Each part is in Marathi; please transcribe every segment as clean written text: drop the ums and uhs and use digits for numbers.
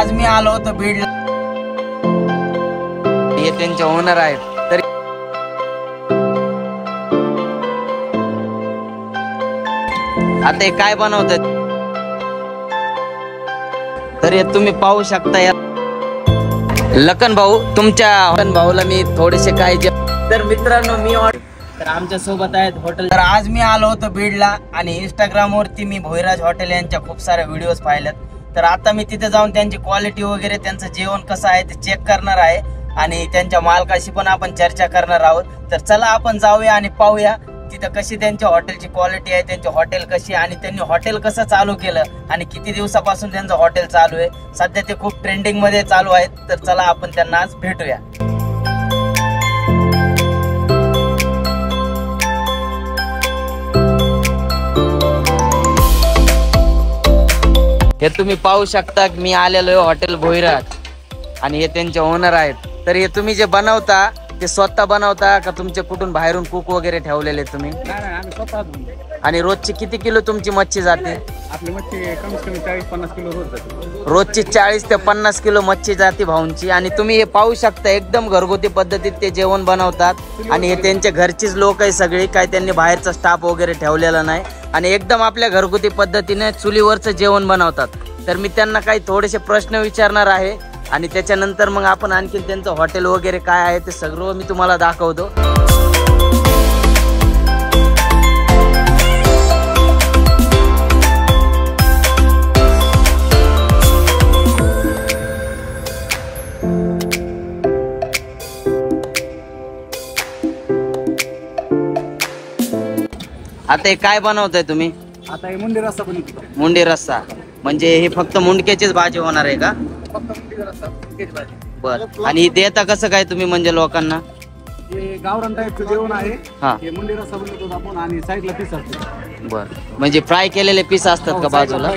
आज मी आलो होतो बीडला, हे त्यांचे ओनर आहेत. तर आता हे काय बनवतात तर हे तुम्ही पाहू शकता. या लखन भाऊ, तुमच्या लखन भाऊला मी थोडेसे काय तर मित्रांनो मी तर आमच्या सोबत आहेत हॉटेल. तर आज मी आलो होतो बीडला आणि इंस्टाग्राम वरती मी भोईराज हॉटेल यांच्या खूप साऱ्या व्हिडिओज पाहिलेत. तर आता मी तिथे जाऊन त्यांची क्वालिटी वगैरे त्यांचं जेवण कसं आहे ते चेक करणार आहे आणि त्यांच्या मालकाशी पण आपण चर्चा करणार आहोत. तर चला आपण जाऊया आणि पाहूया तिथं कशी त्यांच्या हॉटेलची क्वालिटी आहे, त्यांची हॉटेल कशी आणि त्यांनी हॉटेल कसं चालू केलं आणि किती दिवसापासून त्यांचं हॉटेल चालू आहे. सध्या ते खूप ट्रेंडिंग मध्ये चालू आहेत. तर चला आपण त्यांना आज भेटूया. हे तुम्ही पाहू शकता की मी आलेलो आहे हॉटेल भोईराज आणि हे त्यांचे ओनर आहेत. तर हे तुम्ही जे बनवता ते स्वतः बनवता का तुमचे कुठून बाहेरून कुक वगैरे ठेवलेले तुम्ही? आम्ही स्वतः. आणि रोजची किती किलो तुमची मच्छी जाते? आपली मच्छी कमीत कमी 40-50 किलो रोज जाते. रोजची 40 ते 50 किलो मच्छी जाते भाऊंची. आणि तुम्ही हे पाहू शकता एकदम घरगुती पद्धतीत ते जेवण बनवतात आणि हे त्यांच्या घरचीच लोक आहे सगळी, काय त्यांनी बाहेरचा स्टाफ वगैरे ठेवलेला नाही आणि एकदम आपल्या घरगुती पद्धतीने चुलीवरचं जेवण बनवतात. तर मी त्यांना काही थोडेसे प्रश्न विचारणार आहे आणि त्याच्यानंतर मग आपण आणखी त्यांचं हॉटेल वगैरे काय आहे ते सगळं मी तुम्हाला दाखवतो. आता हे काय बनवताय तुम्ही? आता हे मुंडी रस्सा बनवतो. मुंडी रस्सा म्हणजे हे फक्त मुंडक्याचीच भाजी होणार आहे का? फक्त मुंडी रस्सा, मुंडक्याची भाजी. बर. आणि देता कसं काय तुम्ही म्हणजे लोकांना? हे गावरान टाईपचं जेवण आहे. हा. हे मुंडी रस्सा बनवतो आपण आणि साईडला पीस असतो. बर. म्हणजे फ्राय केलेले पीस असतात का बाजूला?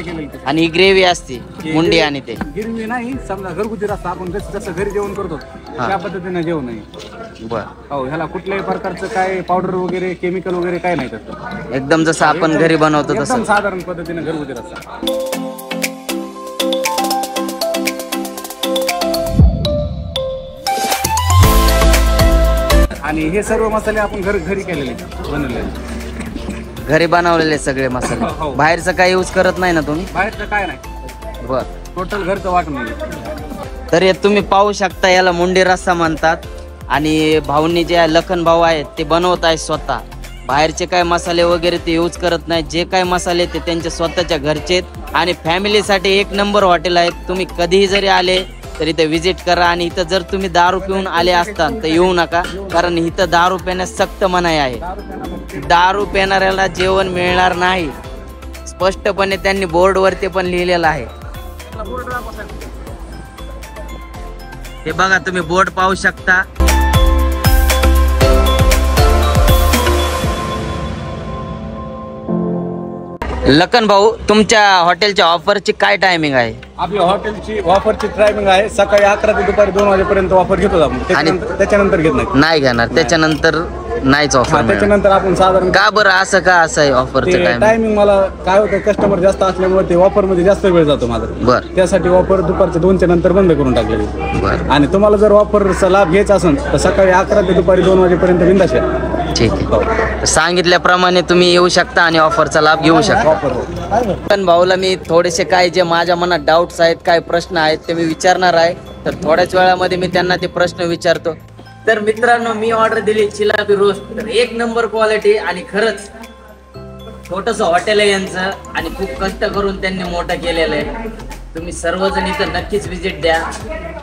आणि ही ग्रेव्ही असते मुंडी आणि ते गिरवी नाही, समजा घरगुती रस्सा आपण जसं घरी जेवण करतो त्या पद्धतीने जेवण आहे. बर. हो, ह्याला कुठल्याही प्रकारचं काय पावडर वगैरे केमिकल वगैरे काय नाही तसं. एकदम जसं आपण घरी बनवतो तसं एकदम साधारण पद्धतीने घरगुती रस्सा. आणि हे सर्व मसाले आपण घरी केलेले बनवलेले, घरी बनवलेले सगळे मसाले. हो. बाहेरचं काही यूज करत नाही ना तुम्ही? बाहेरचं काय नाही, बर. टोटल घरचं वाटण नाही. तर हे तुम्ही पाहू शकता, याला मुंडी रस्सा म्हणतात. आणि भाऊंनी जे लखन भाऊ आहेत ते बनवत आहेत स्वतः. बाहेरचे काय मसाले वगैरे ते यूज करत नाही. जे काय मसाले ते त्यांच्या स्वतःच्या घरचे आणि फॅमिलीसाठी एक नंबर हॉटेल आहेत. तुम्ही कधीही जरी आले तर इथं विजिट करा. आणि इथं जर तुम्ही दारू पिऊन आले असता तर येऊ नका, कारण इथं दारू पिण्यास सक्त मनाई आहे. दारू पिणाऱ्याला जेवण मिळणार नाही, स्पष्टपणे त्यांनी बोर्डवरती पण लिहिलेलं आहे. हे बघा, तुम्ही बोर्ड पाहू शकता. लखन भाऊ, तुमच्या हॉटेलच्या ऑफरची काय टायमिंग आहे? आपल्या हॉटेलची ऑफरची टायमिंग आहे सकाळी 11 ते दुपारी 2 वाजेपर्यंत ऑफर घेतो आपण. त्याच्यानंतर घेत नाही घेणार, त्याच्यानंतर नाहीच ऑफर. त्याच्यानंतर आपण साधारण का बरं असं का असं आहे ऑफरचं टायमिंग? मला काय होतं, कस्टमर जास्त असल्यामुळे ते ऑफर मध्ये जास्त वेळ जातो माझा. बरं. त्यासाठी ऑफर दुपारच्या 2च्या नंतर बंद करून टाकलेली. बरं. आणि तुम्हाला जर ऑफरचा लाभ घ्यायचा असेल तर सकाळी 11 ते दुपारी 2 वाजेपर्यंत बिंदास या. ठीक आहे, सांगितल्याप्रमाणे तुम्ही येऊ शकता आणि ऑफरचा लाभ घेऊ शकता. पण भाऊला मी थोडेसे काय जे माझ्या मनात डाऊट्स आहेत, काय प्रश्न आहेत ते मी विचारणार आहे. तर थोड्याच वेळामध्ये मी त्यांना ते प्रश्न विचारतो. तर मित्रांनो, मी ऑर्डर दिली चिलापी रोस्ट. तर एक नंबर क्वालिटी आणि खरंच छोटस हॉटेल आहे यांचं आणि खूप कष्ट करून त्यांनी मोठं केलेलं आहे. तुम्ही सर्वजण इथं नक्कीच व्हिजिट द्या.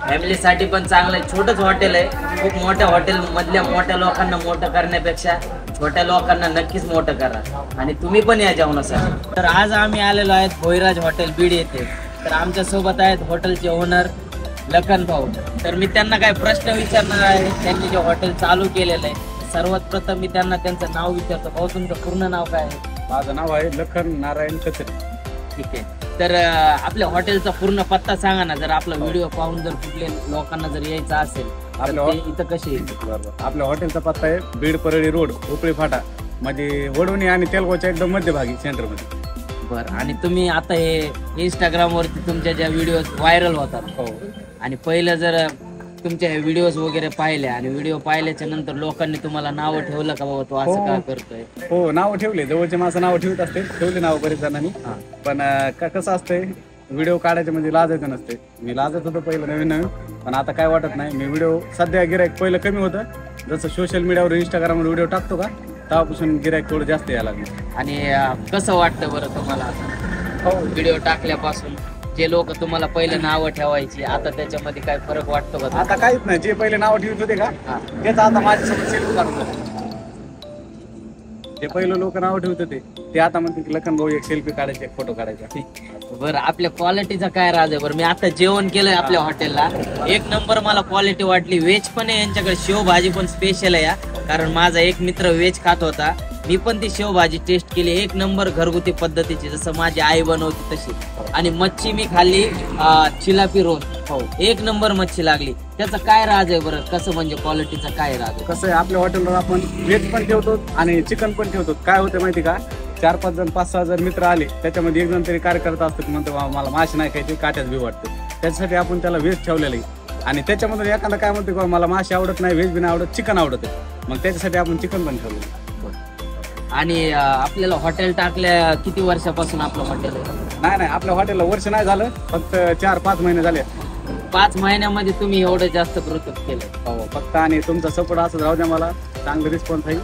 फॅमिलीसाठी पण चांगलं आहे. छोटंच हॉटेल आहे. खूप मोठ्या हॉटेल मधल्या मोठ्या लोकांना मोठं करण्यापेक्षा छोट्या लोकांना नक्कीच मोठं करा आणि तुम्ही पण या जेवणासाठी. तर आज आम्ही आलेलो आहेत भोईराज हॉटेल बीड येथे. तर आमच्या सोबत आहेत हॉटेलचे ओनर लखन भाऊ. तर मी त्यांना काय प्रश्न विचारणार आहे. त्यांनी जे हॉटेल चालू केलेलं आहे, सर्वात प्रथम मी त्यांना त्यांचं नाव विचारतो. भाऊ, तुमचं पूर्ण नाव काय आहे? माझं नाव आहे लखन नारायण कचरे. ठीक आहे. तर आपल्या हॉटेलचा पूर्ण पत्ता सांगा ना, जर आपला व्हिडिओ पाहून जर कुठल्या लोकांना जर यायचं असेल तर ते इथं कशी येईल? आपल्या हॉटेलचा पत्ता आहे बीड परळी रोड, उपळी फाटा, म्हणजे वडवणी आणि तेलगावच्या एकदम मध्यभागी सेंटरमध्ये. बरं. आणि तुम्ही आता हे इंस्टाग्राम वरती तुमच्या ज्या व्हिडिओ व्हायरल होतात हो आणि पहिलं जर तुमच्या व्हिडिओज वगैरे पाहिले आणि व्हिडिओ पाहिल्याच्या नंतर लोकांनी तुम्हाला नावं ठेवलं का बाबा तो असं काय करतोय? हो नाव ठेवले, जवळचे माझं नाव ठेवत असते, ठेवले नाव बरेच जणांनी. पण कसं असतंय व्हिडिओ काढायचे म्हणजे लाजायचं नसते. मी लाजत होतो पहिलं नवीन, पण आता काय वाटत नाही. मी व्हिडिओ सध्या गिरायक पहिलं कमी होतं, जसं सोशल मीडियावर इंस्टाग्रामवर व्हिडिओ टाकतो का तेव्हापासून गिरायक थोडं जास्त यायला लागलं. आणि कसं वाटतं बरं तुम्हाला हो व्हिडिओ टाकल्यापासून? जे लोक तुम्हाला पहिलं नावं ठेवायची आता त्याच्यामध्ये काय फरक वाटतो का? आता काहीच नाही. जे पहिले नाव ठेवत होते का तेच आता माझ्यासोबत सेल्फी काढून जातात. जे पहिलं लोक नाव ठेवत होते ते आता म्हणते लखन भाऊ एक सेल्फी काढायची, एक फोटो काढायचा. बरं, आपल्या क्वालिटीचा काय राज आहे बरं? मी आता जेवण केलंय आपल्या हॉटेलला, एक नंबर मला क्वालिटी वाटली. व्हेज पण आहे यांच्याकडे, शेवभाजी पण स्पेशल आहे. कारण माझा एक मित्र व्हेज खात होता, मी पण ती शेवभाजी टेस्ट केली, एक नंबर घरगुती पद्धतीची जसं माझी आई बनवती तशी. आणि मच्छी मी खाल्ली चिलापी रोल, हो एक नंबर मच्छी लागली. त्याचं काय राज आहे बरं? कसं म्हणजे क्वालिटीचा काय राज आहे? कसं आहे आपल्या हॉटेलवर आपण व्हेज पण ठेवतो आणि चिकन पण ठेवतो. काय होतं माहिती का, 4-5 जण 5-6 जण मित्र आले त्याच्यामध्ये एक जण तरी कार्यकर्ता असतो की म्हणतो मला मासे नाही खायचे, काट्याच बी वाटतं. त्याच्यासाठी आपण त्याला व्हेज ठेवलेलं आहे. आणि त्याच्यामधून एखादा काय म्हणतो की मला मासे आवडत नाही, व्हेज बी नाही आवडत, चिकन आवडत, मग त्याच्यासाठी आपण चिकन पण ठेवलं. आणि आपल्याला हॉटेल टाकल्या किती वर्षापासून आपलं हॉटेल आहे? नाही आपल्या हॉटेलला वर्ष नाही झालं, फक्त 4-5 महिने झाले. 5 महिन्यामध्ये तुम्ही एवढं जास्त ग्रोथ केलं? हो फक्त. आणि तुमचा सपोर्ट असं राहू द्या, मला चांगलं रिस्पॉन्स आहे.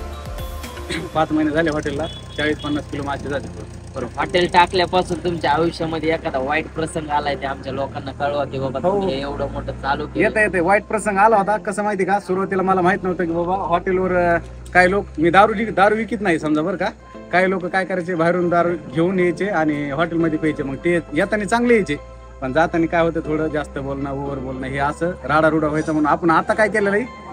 5 महिने झाले हॉटेलला, 40-50 किलो मासे झाले. बरोबर. हॉटेल टाकल्यापासून तुमच्या आयुष्यामध्ये एखादा वाईट प्रसंग आलाय ते आमच्या लोकांना कळवा की बाबा तुम्ही एवढं मोठं चालू केलं? येते वाईट प्रसंग आला होता. कसं माहिती का, सुरुवातीला मला माहित नव्हतं की बाबा हॉटेलवर काही लोक, मी दारू विकत नाही समजा बरं का, काही लोक काय करायचे बाहेरून दारू घेऊन यायचे आणि हॉटेलमध्ये प्यायचे. मग ते येताना चांगले यायचे, पण जाताना काय होतं थोडं जास्त बोलणं, ओव्हर बोलणं, हे असं राडारुडा व्हायचं. म्हणून आपण आता काय केलेलं आहे,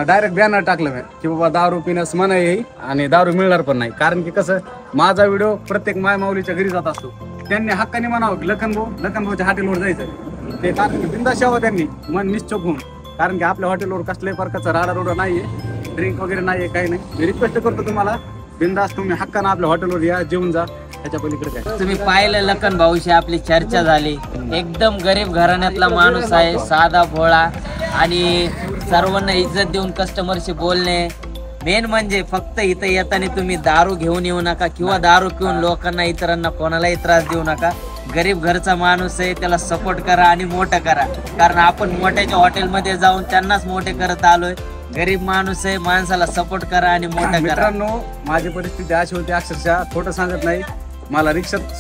डायरेक्ट बॅनर टाकलं मी की बाबा दारू पिण्यास मनाई आहे आणि दारू मिळणार पण नाही. कारण की कसं माझा व्हिडिओ प्रत्येक मायमाऊलीच्या घरी जात असतो, त्यांनी हक्काने म्हणावं की लखन भाऊच्या हॉटेलवर जायचं ते. कारण की बिंदास यावं त्यांनी मन निश्चोक होऊन, कारण की आपल्या हॉटेलवर कसल्याही प्रकारचा राडारुडा नाहीये, ड्रिंक वगैरे नाहीये, काही नाही. मी रिक्वेस्ट करतो तुम्हाला, बिंदास तुम्ही हक्कानं आपल्या हॉटेलवर या, जेवून जा, त्याच्या पलीकडे काय. तुम्ही पाहिलं लखन भाऊशी आपली चर्चा झाली, एकदम गरीब घराण्यातला माणूस आहे, साधा भोळा आणि सर्वांना इज्जत देऊन कस्टमरशी बोलणे. मेन म्हणजे फक्त इथं येताना तुम्ही दारू घेऊन येऊ नका किंवा दारू पिऊन लोकांना इतरांना कोणालाही त्रास देऊ नका. गरीब घरचा माणूस आहे, त्याला सपोर्ट करा आणि मोठं करा. कारण आपण मोठ्याच्या हॉटेलमध्ये जाऊन त्यांनाच मोठे करत आलोय. गरीब माणूस आहे, माणसाला सपोर्ट करा आणि मोठं करा. मित्रांनो माझी परिस्थिती अशी होती, अक्षरशः खोटं सांगत नाही, मला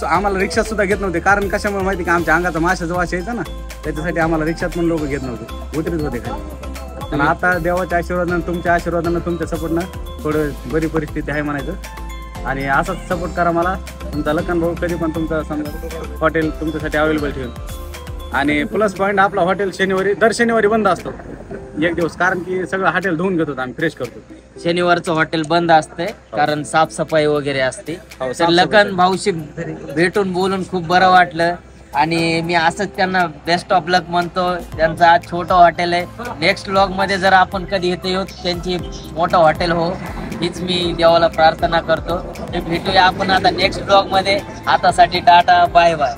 आम्हाला रिक्षात सुद्धा घेत नव्हते. कारण कशामुळे माहिती का, आमच्या अंगाचा माशाचा वास यायचा ना, त्याच्यासाठी आम्हाला रिक्षात पण लोक घेत नव्हते, उतरीत होते खाली. पण आता देवाच्या आशीर्वादानं, तुमच्या आशीर्वादानं, तुमच्या सपोर्टनं थोडं बरी परिस्थिती आहे म्हणायचं. आणि असाच सपोर्ट करा मला. तुमचा लखन भाऊ कधी पण तुमचं समजा हॉटेल तुमच्यासाठी अवेलेबल ठेवेल. आणि प्लस पॉईंट, आपला हॉटेल दर शनिवारी बंद असतो एक दिवस, कारण की सगळं हॉटेल धुवून घेतो, आम्ही फ्रेश करतो. शनिवारचं हॉटेल बंद असते कारण साफसफाई वगैरे असते. तर लखन भाऊशी भेटून बोलून खूप बरं वाटलं आणि मी असंच त्यांना बेस्ट ऑफ लक म्हणतो. त्यांचं आज छोटं हॉटेल आहे, नेक्स्ट व्लॉग मध्ये जर आपण कधी येतो येऊ त्यांची मोठं हॉटेल हो, हीच मी देवाला प्रार्थना करतो. भेटूया आपण आता नेक्स्ट व्लॉग मध्ये. आतासाठी टाटा, बाय बाय.